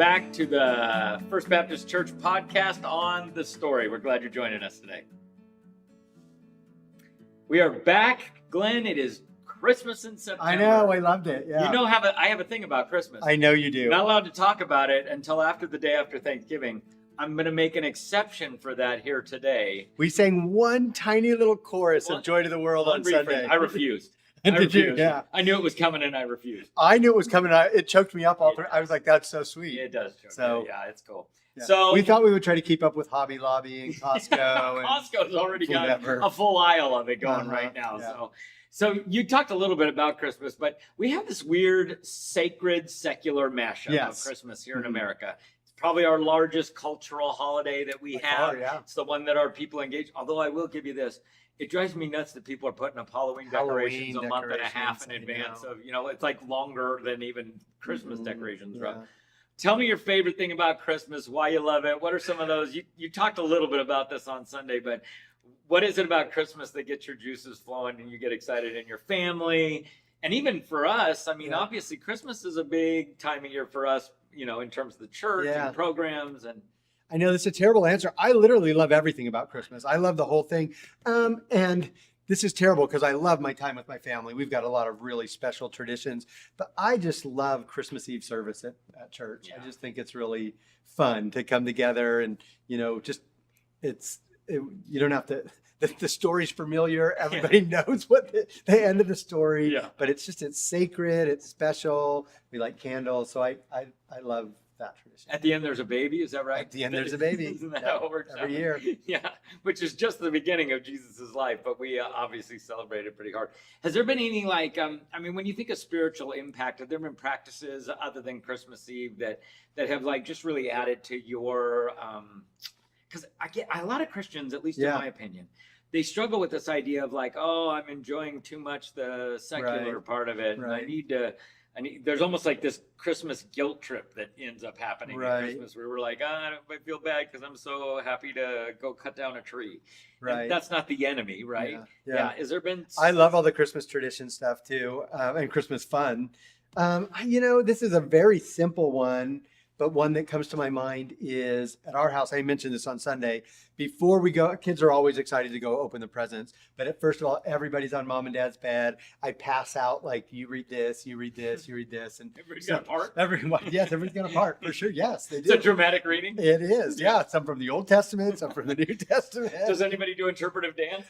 back to the First Baptist Church podcast on The Story. We're glad you're joining us today. We are back, Glenn. It is Christmas in September. I know, I loved it. Yeah. You know, I have a thing about Christmas. I know you do. Not allowed to talk about it until after the day after Thanksgiving. I'm going to make an exception for that here today. We sang one tiny little chorus of Joy to the World on Sunday. I refused. Did you? Yeah. I knew it was coming and I refused. I knew it was coming. It choked me up all through. I was like, that's so sweet. It does choke. So, yeah, it's cool. Yeah. So we thought we would try to keep up with Hobby Lobby and Costco. Costco's already got whatever. a full aisle of it going right now. Yeah. So you talked a little bit about Christmas, but we have this weird sacred secular mashup of Christmas here in America. It's probably our largest cultural holiday that we have. Yeah. It's the one that our people engage. Although I will give you this. It drives me nuts that people are putting up Halloween decorations a month and a half in advance of, it's like longer than even Christmas decorations. Yeah. Right? Tell me your favorite thing about Christmas, why you love it. What are some of those? You talked a little bit about this on Sunday, but what is it about Christmas that gets your juices flowing and you get excited in your family? And even for us, obviously Christmas is a big time of year for us, in terms of the church and programs. And I know this is a terrible answer. I literally love everything about Christmas. I love the whole thing. And this is terrible because I love my time with my family. We've got a lot of really special traditions, but I just love Christmas Eve service at church. Yeah. I just think it's really fun to come together and, you don't have to, the story's familiar. Everybody knows what the end of the story, but it's sacred. It's special. We light candles. So I love that tradition. At the end, there's a baby. Is that right? At the end, there's a baby. Isn't that how it works every year? Yeah, which is just the beginning of Jesus's life, but we obviously celebrate it pretty hard. Has there been any when you think of spiritual impact, have there been practices other than Christmas Eve that have just really added to your? Because I get a lot of Christians, at least in my opinion, they struggle with this idea of I'm enjoying too much the secular part of it, and I need there's almost like this Christmas guilt trip that ends up happening at Christmas where we're I feel bad because I'm so happy to go cut down a tree. Right. And that's not the enemy, right? Yeah. Has there been? I love all the Christmas tradition stuff too, and Christmas fun. This is a very simple one, but one that comes to my mind is at our house. I mentioned this on Sunday. Before we go, kids are always excited to go open the presents. But first of all, everybody's on mom and dad's bed. I pass out you read this, you read this, you read this. And everybody's got a part? Everybody's got a part, for sure. Yes, they do. It's a dramatic reading? It is, yeah. Some from the Old Testament, some from the New Testament. Does anybody do interpretive dance?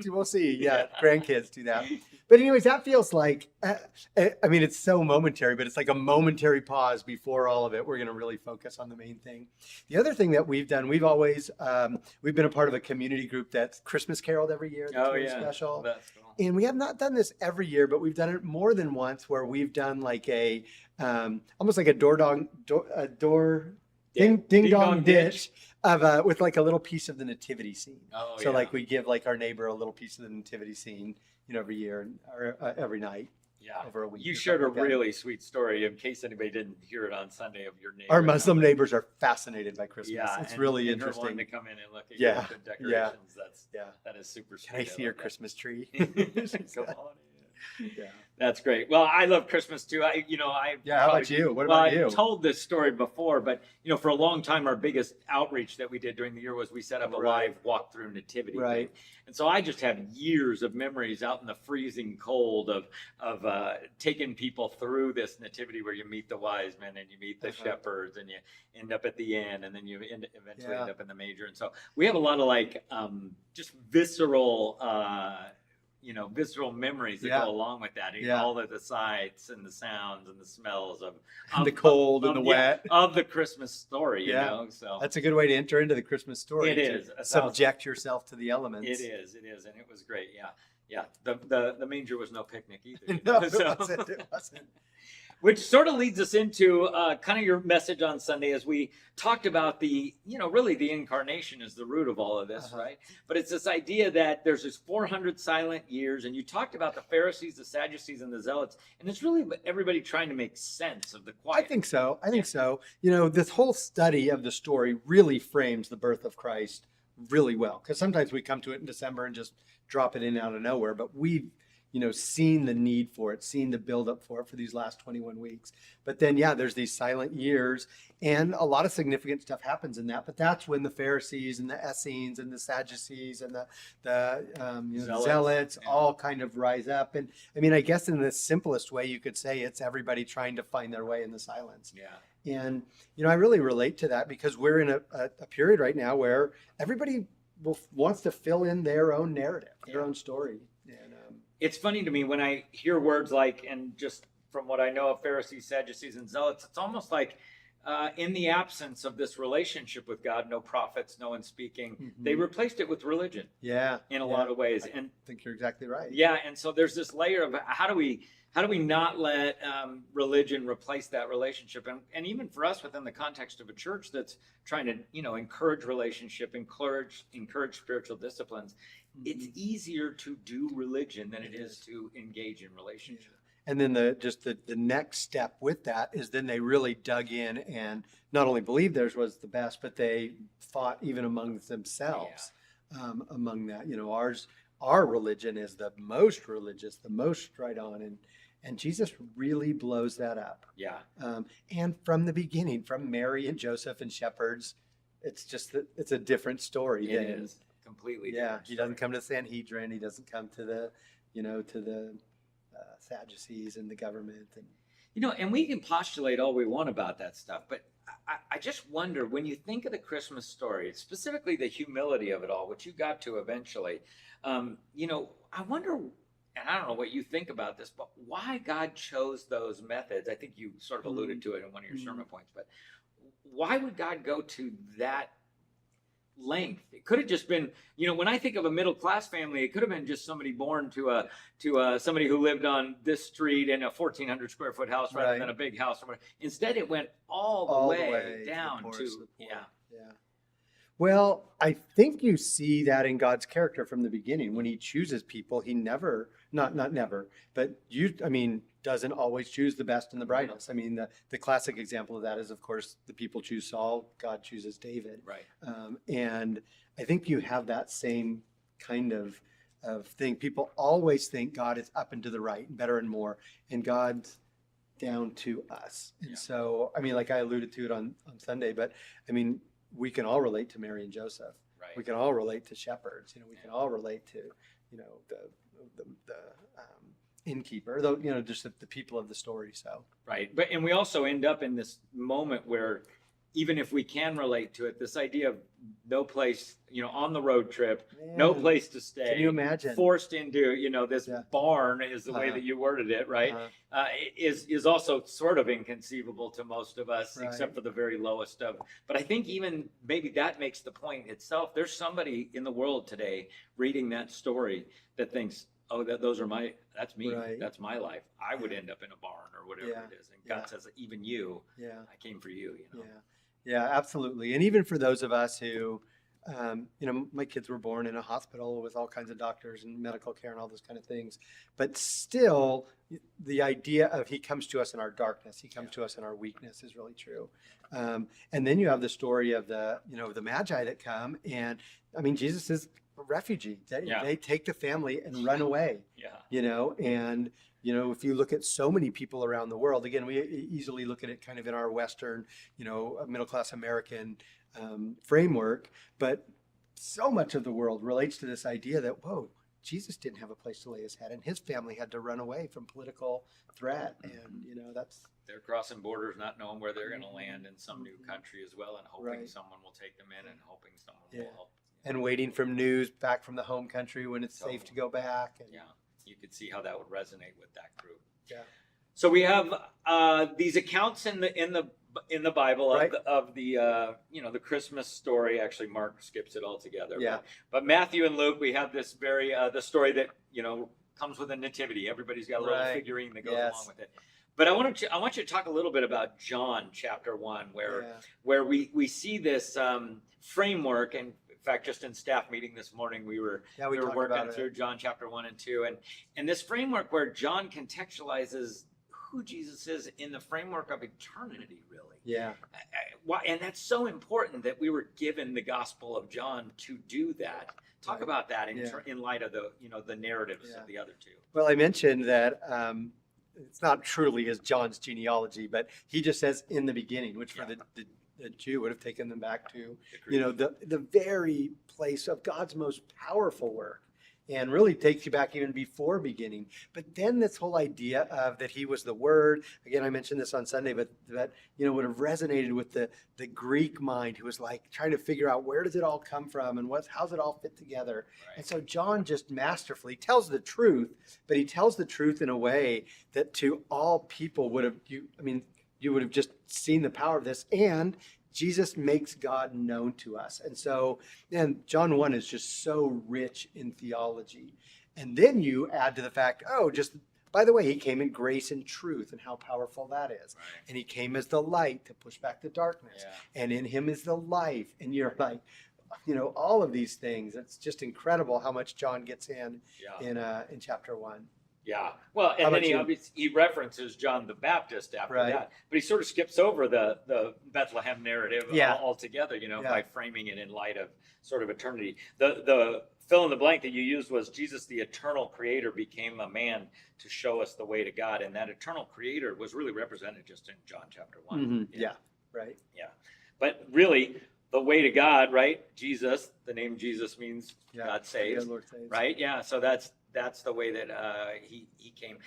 We'll see. Yeah, grandkids do that. But anyways, that feels it's so momentary, but it's like a momentary pause before all of it. We're going to really focus on the main thing. The other thing that we've done, we've been a part of a community group that's Christmas caroled every year. That's really special. That's cool. And we have not done this every year, but we've done it more than once where we've done almost like a ding dong ditch of with a little piece of the nativity scene. We give our neighbor a little piece of the nativity scene, every year or every night. Yeah, over a week. You shared a really sweet story in case anybody didn't hear it on Sunday of your neighbor. Our Muslim neighbors are fascinated by Christmas. Yeah, it's really interesting. Wanting to come in and look at your good decorations. That is super sweet. Can I see your Christmas tree? Come on. Yeah, that's great. Well, I love Christmas too. How about you? What about you? I told this story before, but for a long time, our biggest outreach that we did during the year was we set up a live walk-through nativity. Right. And so I just have years of memories out in the freezing cold of taking people through this nativity where you meet the wise men and you meet the shepherds and you end up at the inn and then you eventually end up in the manger. And so we have a lot of just visceral visceral memories that go along with that. All of the sights and the sounds and the smells of the cold and the wet of the Christmas story. So that's a good way to enter into the Christmas story. It is. Subject yourself to the elements. It is, and it was great. Yeah. The manger was no picnic either. No, it wasn't. Which sort of leads us into kind of your message on Sunday as we talked about really the incarnation is the root of all of this, right? But it's this idea that there's this 400 silent years, and you talked about the Pharisees, the Sadducees, and the Zealots, and it's really everybody trying to make sense of the quiet. I think so. This whole study of the story really frames the birth of Christ really well, because sometimes we come to it in December and just drop it in out of nowhere, but we've seen the need for it, seen the buildup for it for these last 21 weeks. But then, yeah, there's these silent years, and a lot of significant stuff happens in that. But that's when the Pharisees and the Essenes and the Sadducees and the Zealots all kind of rise up. And I mean, I guess in the simplest way, you could say it's everybody trying to find their way in the silence. Yeah. And, I really relate to that because we're in a period right now where everybody wants to fill in their own narrative, their own story. And it's funny to me when I hear words like, and just from what I know of Pharisees, Sadducees, and Zealots, it's almost like in the absence of this relationship with God, no prophets, no one speaking, they replaced it with religion. Yeah. In a lot of ways. I think you're exactly right. Yeah. And so there's this layer of how do we not let religion replace that relationship? And even for us within the context of a church that's trying to, encourage relationship, encourage spiritual disciplines, it's easier to do religion than it is to engage in relationship. And then the next step with that is then they really dug in and not only believed theirs was the best, but they fought even among themselves among that. Our religion is the most religious, the most right on, and Jesus really blows that up. Yeah. And from the beginning, from Mary and Joseph and shepherds, it's just that it's a different story. It is completely. Yeah. He doesn't come to Sanhedrin. He doesn't come to the Sadducees and the government. And we can postulate all we want about that stuff, but I just wonder, when you think of the Christmas story, specifically the humility of it all, which you got to eventually, I wonder, and I don't know what you think about this, but why God chose those methods. I think you sort of alluded to it in one of your sermon points, but why would God go to that length? It could have just been, when I think of a middle class family, it could have been just somebody born to somebody who lived on this street in a 1,400 square foot house rather than a big house. Instead, it went all the way down to yeah. Well, I think you see that in God's character from the beginning. When he chooses people, he never, not never, but doesn't always choose the best and the brightest. I mean, the classic example of that is, of course, the people choose Saul, God chooses David. Right. And I think you have that same kind of thing. People always think God is up and to the right, better and more, and God's down to us. And so, like I alluded to it on Sunday, but we can all relate to Mary and Joseph. Right. We can all relate to shepherds. We can all relate to, the innkeeper, though, just the people of the story. So. Right. And we also end up in this moment where, even if we can relate to it, this idea of no place, on the road trip, no place to stay. Can you imagine? Forced into, this barn is the way that you worded it, right? Is also sort of inconceivable to most of us, except for the very lowest of. But I think even maybe that makes the point itself. There's somebody in the world today reading that story that thinks, oh, that's me. Right. That's my life. I would end up in a barn or whatever it is. And God says, even you, I came for you, Yeah, absolutely. And even for those of us who, my kids were born in a hospital with all kinds of doctors and medical care and all those kind of things. But still, the idea of he comes to us in our darkness, he comes to us in our weakness is really true. And then you have the story of the Magi that come. And, Jesus is a refugee. They take the family and run away. And if you look at so many people around the world, again, we easily look at it kind of in our Western, middle-class American framework, but so much of the world relates to this idea that, whoa, Jesus didn't have a place to lay his head, and his family had to run away from political threat. And, they're crossing borders, not knowing where they're going to land in some new country as well, and hoping someone will take them in and hoping someone will help. And waiting from news back from the home country when it's safe to go back. And, you could see how that would resonate with that group. Yeah. So we have these accounts in the Bible of the Christmas story. Actually, Mark skips it altogether. Yeah. But Matthew and Luke, we have this very the story that comes with a nativity. Everybody's got a little figurine that goes along with it. But I want you to talk a little bit about John chapter 1, where we see this framework. And in fact, just in staff meeting this morning, we were working through John chapter 1 and 2, and this framework where John contextualizes who Jesus is in the framework of eternity, really. Yeah. And that's so important that we were given the Gospel of John to do that, Talk Right. about that Yeah. in light of the, the narratives Yeah. of the other two. Well, I mentioned that it's not truly as John's genealogy, but he just says in the beginning, which for the Jew would have taken them back to, the very place of God's most powerful work, and really takes you back even before beginning. But then this whole idea of that he was the Word, again, I mentioned this on Sunday, but that, would have resonated with the Greek mind, who was like trying to figure out where does it all come from and how's it all fit together. Right. And so John just masterfully tells the truth, but he tells the truth in a way that to all people would have, you would have just seen the power of this. And Jesus makes God known to us. And so, and John 1 is just so rich in theology. And then you add to the fact, by the way, he came in grace and truth, and how powerful that is. Right. And he came as the light to push back the darkness. Yeah. And in him is the life. And you're like, all of these things. It's just incredible how much John gets in chapter 1. Yeah. Well, and then he references John the Baptist after that, but he sort of skips over the Bethlehem narrative altogether, by framing it in light of sort of eternity. The fill in the blank that you used was Jesus, the eternal creator, became a man to show us the way to God. And that eternal creator was really represented just in John chapter 1. Mm-hmm. Yeah. Right. Yeah. But really, the way to God, right? Jesus, the name Jesus means God saves, Lord saves. Right? Yeah. So that's the way that he came.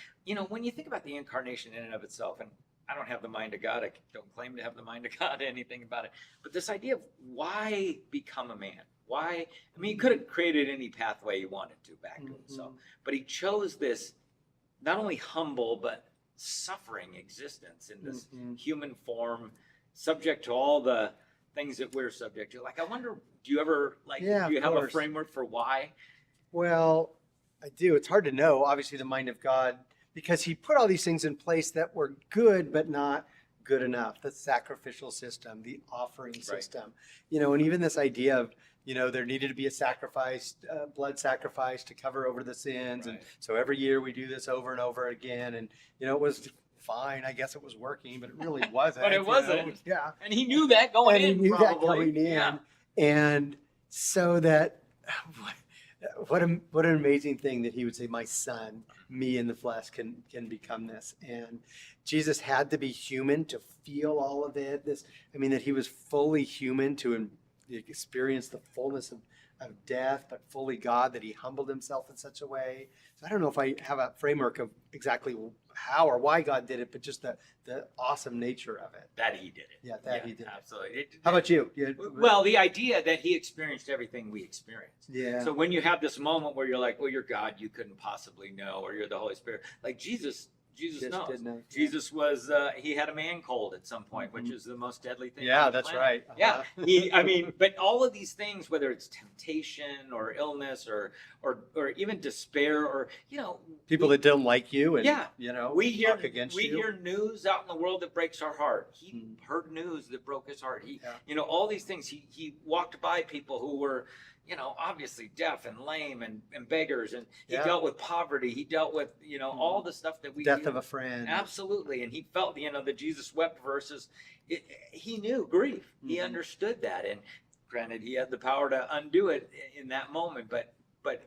When you think about the incarnation in and of itself, and I don't have the mind of God, I don't claim to have the mind of God, anything about it, but this idea of why become a man? Why? I mean, he could have created any pathway he wanted to back to himself, but he chose this not only humble but suffering existence in this human form, subject to all the things that we're subject to. Like, I wonder, do you ever do you have a framework for why? Well, I do. It's hard to know, obviously, the mind of God, because he put all these things in place that were good, but not good enough. The sacrificial system, the offering system, and even this idea of, there needed to be a sacrifice, blood sacrifice to cover over the sins. Right. And so every year we do this over and over again. And, it was fine. I guess it was working, but it really wasn't. But it wasn't. Yeah. And he knew that going in. He knew probably. that going in. Yeah. And so that, what an amazing thing that he would say, my son, me in the flesh can become this. And Jesus had to be human to feel all of it. That he was fully human to experience the fullness of death, but fully God, that he humbled himself in such a way. So I don't know if I have a framework of exactly how or why God did it, but just the awesome nature of it. That he did it. Yeah, he did it. Absolutely. How about you? Well, the idea that he experienced everything we experienced. Yeah. So when you have this moment where you're like, well, you're God, you couldn't possibly know, or you're the Holy Spirit. Like Jesus knows. Did know. Jesus was, he had a man cold at some point, which is the most deadly thing. Yeah, on the that's planet. right. Yeah. But all of these things, whether it's temptation or illness or even despair or, people that don't like you and, we hear against you. We hear news out in the world that breaks our heart. He heard news that broke his heart. All these things. He walked by people who were, obviously deaf and lame and beggars, and he dealt with poverty. He dealt with, all the stuff that we death of a friend. Absolutely. And he felt, the Jesus wept verses. He knew grief. He understood that. And granted, he had the power to undo it in that moment, but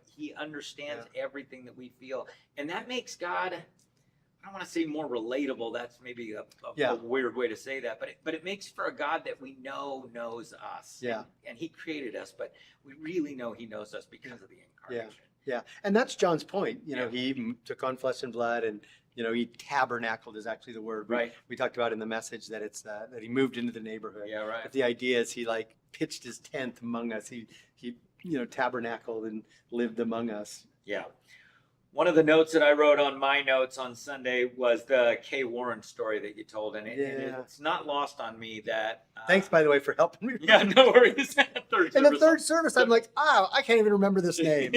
he understands everything that we feel. And that makes God, I don't want to say more relatable. That's maybe a weird way to say that, but it makes for a God that we know knows us. Yeah. And he created us, but we really know he knows us because of the incarnation. Yeah. And that's John's point. He took on flesh and blood, and, he tabernacled is actually the word. Right. We talked about in the message that it's that he moved into the neighborhood. Yeah, right. But the idea is he pitched his tent among us. He tabernacled and lived among us. Yeah. One of the notes that I wrote on my notes on Sunday was the Kay Warren story that you told, and it's not lost on me that. Thanks, by the way, for helping me. Yeah, no worries. In the third service, I'm like, I can't even remember this name.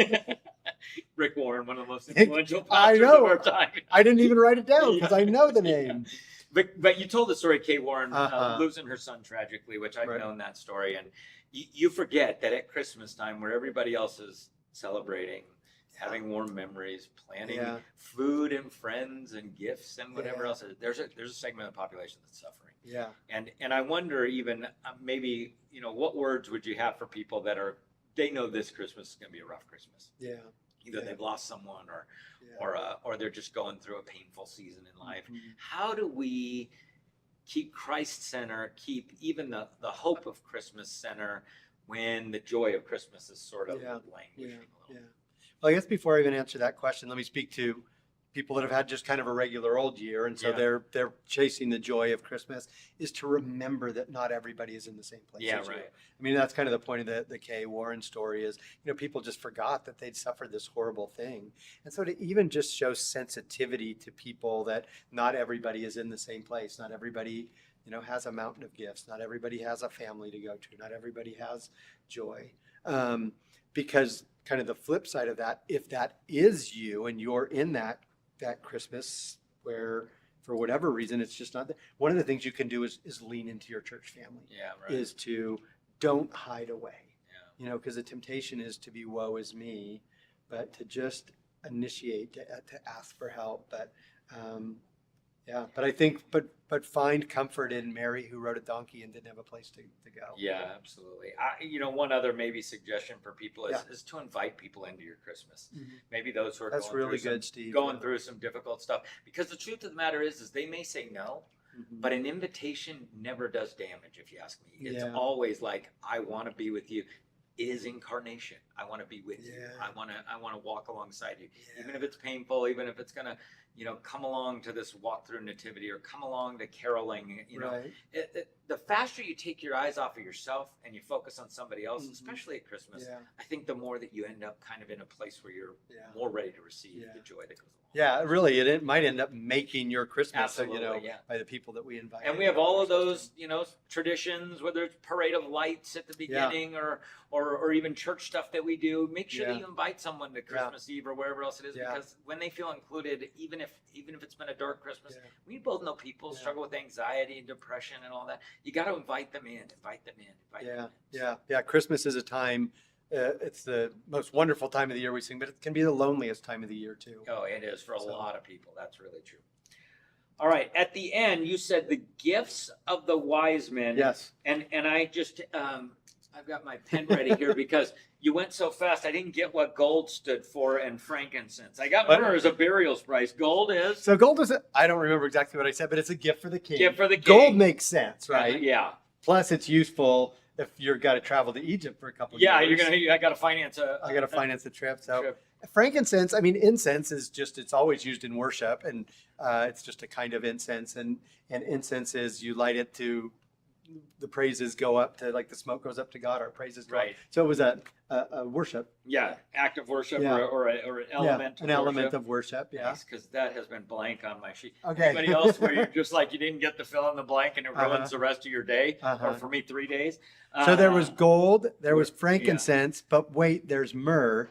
Rick Warren, one of the most influential pastors of our time. I didn't even write it down because I know the name. But you told the story, Kay Warren losing her son tragically, which I've known that story, and you forget that at Christmas time, where everybody else is celebrating, having warm memories, planning food and friends and gifts and whatever else. There's a segment of the population that's suffering. Yeah. And I wonder even maybe, what words would you have for people that are they know this Christmas is going to be a rough Christmas. Yeah. Either they've lost someone Yeah. or they're just going through a painful season in life. Mhm. How do we keep Christ center, keep even the hope of Christmas center when the joy of Christmas is sort of Yeah. languishing a Yeah. little? Well, I guess before I even answer that question, let me speak to people that have had just kind of a regular old year, and so Yeah. they're chasing the joy of Christmas. Is to remember that not everybody is in the same place. Yeah, as you. right. I mean, that's kind of the point of the Kay Warren story. Is people just forgot that they'd suffered this horrible thing, and so to even just show sensitivity to people that not everybody is in the same place. Not everybody has a mountain of gifts. Not everybody has a family to go to. Not everybody has joy. Because kind of the flip side of that, if that is you and you're in that Christmas where for whatever reason it's just not there, one of the things you can do is lean into your church family. Yeah, right. Is to don't hide away. Yeah. Because the temptation is to be woe is me, but to just initiate, to ask for help. But but I think, but find comfort in Mary, who rode a donkey and didn't have a place to go. Yeah, absolutely. One other maybe suggestion for people is, Yeah. is to invite people into your Christmas. Mhm. Maybe those who are That's going really through good, Steve. going Yeah. through some difficult stuff. Because the truth of the matter is they may say no, Mhm. but an invitation never does damage, if you ask me. It's Yeah. always like, I want to be with you. It is incarnation. I want to be with you. Yeah. I want to walk alongside you. Yeah. Even if it's painful, even if it's going to, come along to this walk through nativity or come along to caroling, Right. the faster you take your eyes off of yourself and you focus on somebody else, Mhm. especially at Christmas, Yeah. I think the more that you end up kind of in a place where you're Yeah. more ready to receive Yeah. the joy that goes along. Yeah, really, it might end up making your Christmas, Absolutely, yeah. by the people that we invite. And we have all of those, traditions, whether it's parade of lights at the beginning or even church stuff that we do. Make sure that Yeah. you invite someone to Christmas Eve or wherever else it is, Yeah. because when they feel included, even if it's been a dark Christmas, Yeah. we both know people Yeah. struggle with anxiety and depression and all that. You got to invite them in, invite them in. Yeah. Christmas is a time. It's the most wonderful time of the year we sing, but it can be the loneliest time of the year too. Oh, it is for a So- lot of people. That's really true. All right. At the end, you said the gifts of the wise men. Yes. And I just, I've got my pen ready here because you went so fast. I didn't get what gold stood for and frankincense. I got What? myrrh as a burial price. Gold is So gold is. I don't remember exactly what I said, but it's a gift for the king. gift for the king. Gold makes sense, right? Yeah. Plus, it's useful if you've got to travel to Egypt for a couple of Yeah. years. I got to finance I got to finance the trip. So trip. frankincense, incense is it's always used in worship, and it's just a kind of incense, and incense is you light it to, the praises go up to, like the smoke goes up to God, our praises go up. Right. So it was a worship. Yeah. Act of worship Yeah. or an element. An element of worship. Yeah. Because that has been blank on my sheet. Okay. Anybody else where you're just like you didn't get to fill in the blank and it ruins the rest of your day, Uh-huh. or for me 3 days. So there was gold, there was frankincense, but wait, there's myrrh,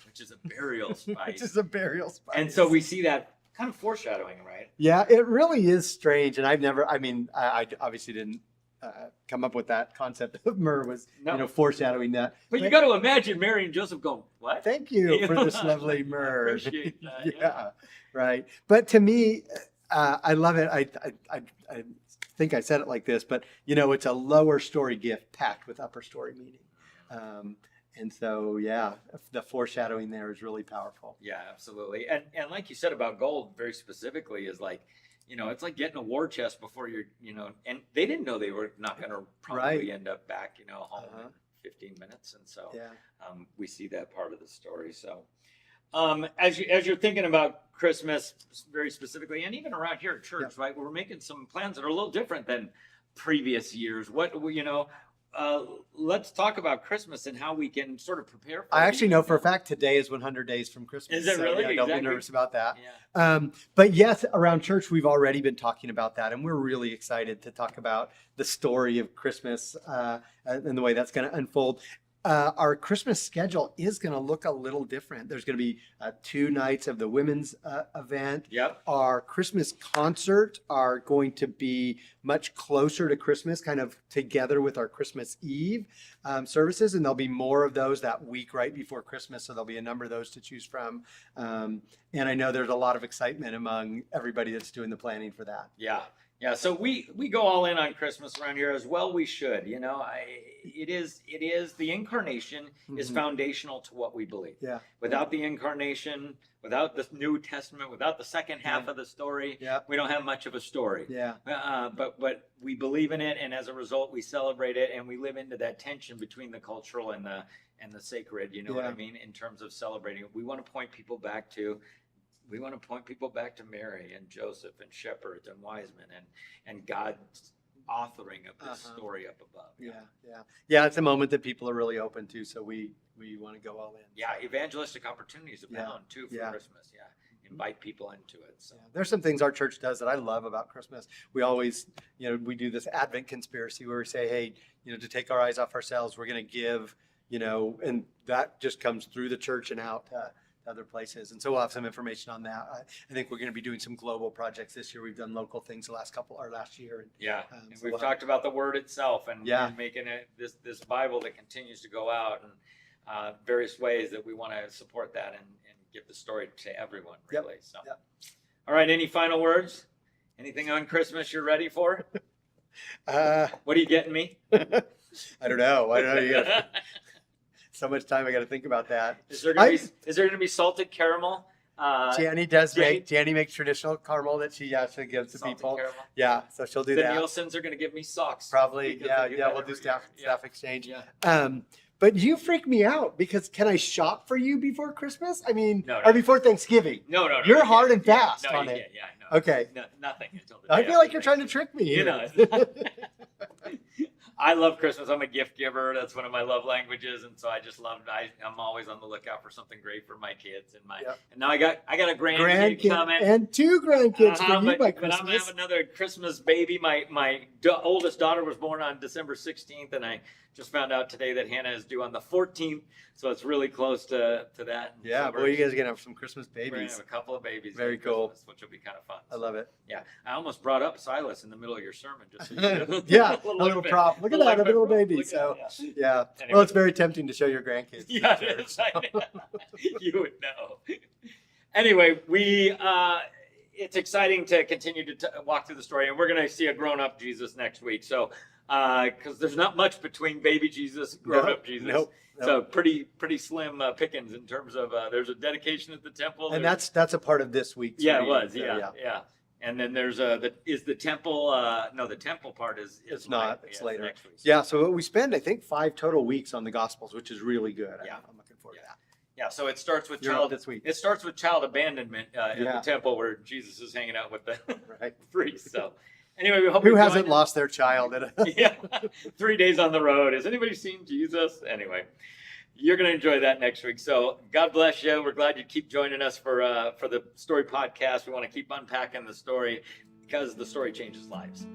which is a burial spice. which is a burial spice. And so we see that kind of foreshadowing, right? Yeah, it really is strange, and I've never. I obviously didn't come up with that concept of myrrh was No. foreshadowing that. But you got to imagine Mary and Joseph going, "What?" Thank you for this lovely myrrh. Appreciate that. Yeah, right. But to me, I love it. I think I said it like this, but it's a lower story gift packed with upper story meaning. And so, the foreshadowing there is really powerful. Yeah, absolutely. And like you said about gold, very specifically, is like, it's like getting a war chest before you're, and they didn't know they were not going to probably Right. end up back, home in 15 minutes. And so we see that part of the story. So as you're thinking about Christmas very specifically, and even around here at church, right, we're making some plans that are a little different than previous years. Let's talk about Christmas and how we can sort of prepare for it. I actually know for a fact today is 100 days from Christmas. Is it really? Don't be Exactly. nervous about that. Yeah. But yes, around church, we've already been talking about that, and we're really excited to talk about the story of Christmas and the way that's going to unfold. Our Christmas schedule is going to look a little different. There's going to be 2 nights of the women's event. Yep. Our Christmas concert are going to be much closer to Christmas, kind of together with our Christmas Eve services. And there'll be more of those that week right before Christmas. So there'll be a number of those to choose from. And I know there's a lot of excitement among everybody that's doing the planning for that. Yeah. Yeah, so we go all in on Christmas around here as well. We should, it is the incarnation is Mhm. foundational to what we believe. Yeah. Without the incarnation, without the New Testament, without the second half Yeah. of the story, Yeah. we don't have much of a story. Yeah. But we believe in it, and as a result, we celebrate it, and we live into that tension between the cultural and the sacred. You know what I Yeah. mean? In terms of celebrating it, we want to point people back to Mary and Joseph and shepherds and wise men and God's authoring of this story up above. Yeah. It's a moment that people are really open to, so we want to go all in. Yeah, evangelistic opportunities abound too for Yeah. Christmas. Yeah, invite people into it. So. Yeah. There's some things our church does that I love about Christmas. We always, we do this Advent conspiracy where we say, hey, to take our eyes off ourselves, we're going to give, and that just comes through the church and out to other places. And so we'll have some information on that. I think we're going to be doing some global projects this year. We've done local things last year. And, yeah, so we've talked about the word itself and Yeah. making it this Bible that continues to go out and various ways that we want to support that and give the story to everyone, really. Yep. So, Yep. All right, any final words? Anything on Christmas you're ready for? What are you getting me? I don't know. You got so much time. I got to think about that. Is there going to be salted caramel? Janny makes traditional caramel that she gives to people. Caramel. Yeah, so she'll do The that. Nielsen's are going to give me socks. Probably. because Yeah, they do yeah. that We'll do every staff year. exchange. Yeah. But you freak me out because can I shop for you before Christmas? I mean, No. or before Thanksgiving? No. You're you hard can't. and fast no, on you it. can't. Yeah, I know. Okay. No, nothing until the I day feel like after you're trying to trick me You here. know. I love Christmas. I'm a gift giver. That's one of my love languages, and so I just love. I'm always on the lookout for something great for my kids and my. Yep. And now I got a grandkid coming. And 2 grandkids for you by but I'm gonna have Christmas. another Christmas baby. My oldest daughter was born on December 16th, and I just found out today that Hannah is due on the 14th. So it's really close to that. Yeah, So boy, you guys are gonna have some Christmas we're gonna babies. have a couple of babies. Very at cool. Christmas, which will be kind of fun. I love it. Yeah, I almost brought up Silas in the middle of your sermon. Just so you know. Yeah, a little bit. prop. Look at that, a little baby. Look at So, that, yeah. yeah. Anyway. Well, it's very tempting to show your grandkids. Yeah, in church, it is. You would know. Anyway, it's exciting to continue to walk through the story, and we're going to see a grown-up Jesus next week. So, because there's not much between baby Jesus, grown-up Jesus. Nope. So pretty slim pickings in terms of there's a dedication at the temple. And that's a part of this week's yeah, it reading, was so, yeah. And then there's the temple. No, the temple part is It's not. It's later. next week. Yeah, so we spend, I think, 5 total weeks on the Gospels, which is really good. Yeah. I'm looking forward to that. Yeah, so it starts with You're up child. this week. It starts with child abandonment in Yeah. the temple where Jesus is hanging out with the Right. priests. So anyway, we hope Who you hasn't join lost their child? yeah, 3 days on the road. Has anybody seen Jesus? Anyway, you're going to enjoy that next week. So God bless you. We're glad you keep joining us for the Story Podcast. We want to keep unpacking the story because the story changes lives.